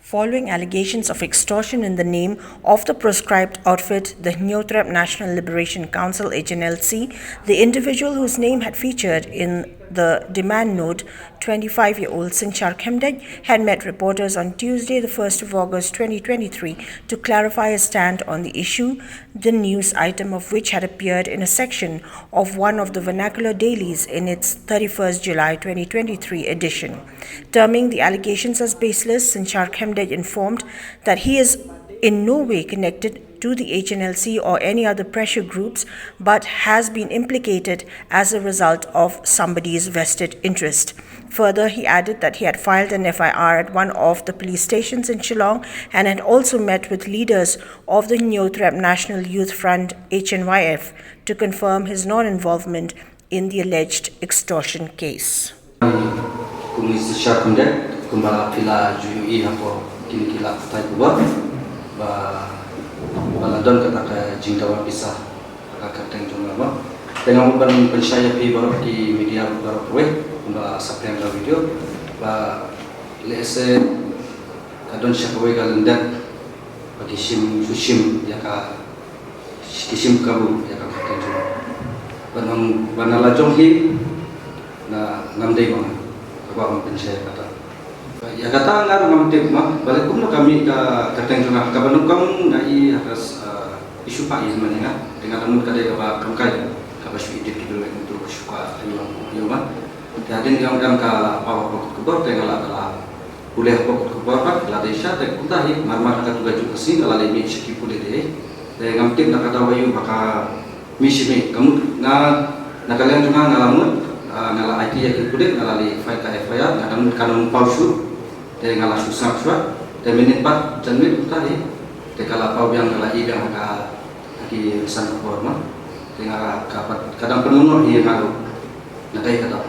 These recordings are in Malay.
following allegations of extortion in the name of the proscribed outfit, the Nyotrap National Liberation Council (HNLC), the individual whose name had featured in the demand note, 25-year-old Sinchar Khemdej, had met reporters on Tuesday, the 1st of August 2023, to clarify his stand on the issue, the news item of which had appeared in a section of one of the vernacular dailies in its 31st July 2023 edition. Terming the allegations as baseless, Sinchar Khemdej informed that he is in no way connected to the HNLC or any other pressure groups, but has been implicated as a result of somebody's vested interest. Further, he added that he had filed an FIR at one of the police stations in Shillong and had also met with leaders of the Nyotrap National Youth Front (HNYF) to confirm his non-involvement in the alleged extortion case. Baladon kata ke jingkawan pisah kakak jumlah dengan bukan pensaya pi baru di media baru proyek untuk sampaian video ba lese kadon syakwe galendan bagi sim susim ya ka sim kabu ya ka kakak jumlah banang banala jonghi na namdei bang apa pensaya kata ya kata ngar ngamtik mah balik kumno kami ka kateng juna ka banukam dai atas isu pak izman ya dengan namun kadai ka kamkai ka basu idit kidul untuk suka ayo mah jadi ngam ka apa pokok kubur dengan la boleh pokok kubur pak la desa te kutahi marmar ka tuga ju kesin la le mi shiki pule de ngamtik na kata wayu baka misi kamu na kalian juna ngalamun ngala IT ya kudet ngala li file ka FIR namun kanun pausu dari ngala susah dan menit 4 janmit tadi dekala pau yang ngala ibang ka lagi san forma dengan kapat kadang penuh ia ngalu nadai kata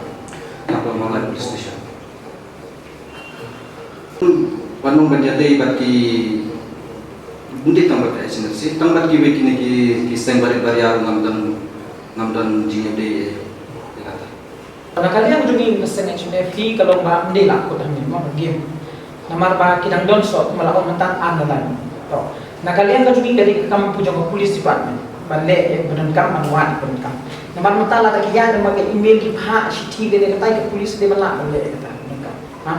apa mulai police station panung banjadai bagi bundik tambah ke SNC tambah ki wekine ki seng bari-bari ngamdan jingde kata kalian juga mesen HNFT kalau mbak mendela aku dah memang game namar ba kidang don so malaon mentan andalan to na kalian ka juga dari kam puja ko police department balle e benan kam anwan benan kam namar mentala ta kiyan mag email ki pha shiti de ka tai ka police de mala balle e kata ka ha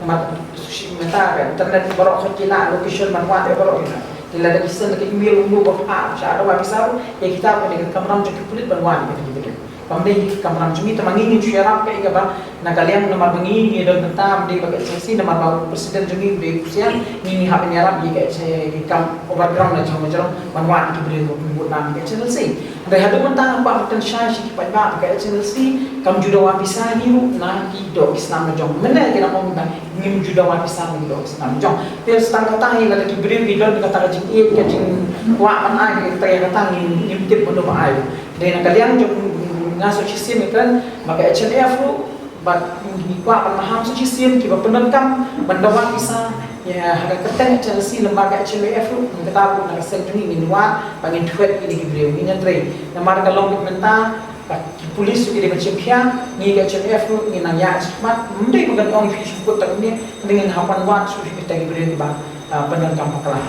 namar sushi meta ka internet baro khakila location manwa de baro ina ila da kisan ka email mu ba pha sha do ba bisaru e kita ko de kamram jo ki police banwan ka de pamdei kamram jumi tamangin syarap ke ba na kalian nomor bengi ni don tentam di bagai sesi nomor baru presiden jumi be kusian ni hak nyarap di ke kam overground na jom jom manwan ki beri buat nam ke channel si ada hadu mentang apa ten syai si pai ba ke channel si kam judo wa bisa hiu na ki do islam na jom mena ke na mo ba ngim judo wa bisa ni do islam jom ter stang kata ni la ki beri don kata jing e ke jing wa an ai ke tay kata ni ngim tip bondo ba ai de na kalian jom ngaso sistem kan maka HNF lu bat ngikwa pemaham sistem kiba penekam bandawan bisa ya harga keteng HNC lembaga HNF lu ngetabu na sentri minwa pangin tweet ini gibreu ni nyatre na marga long menta polis juga dibecipia ni HNF lu ni nang ya smart mendai magan ong fish put tak ni dengan hapan wan su kita gibreu di ba penekam pakala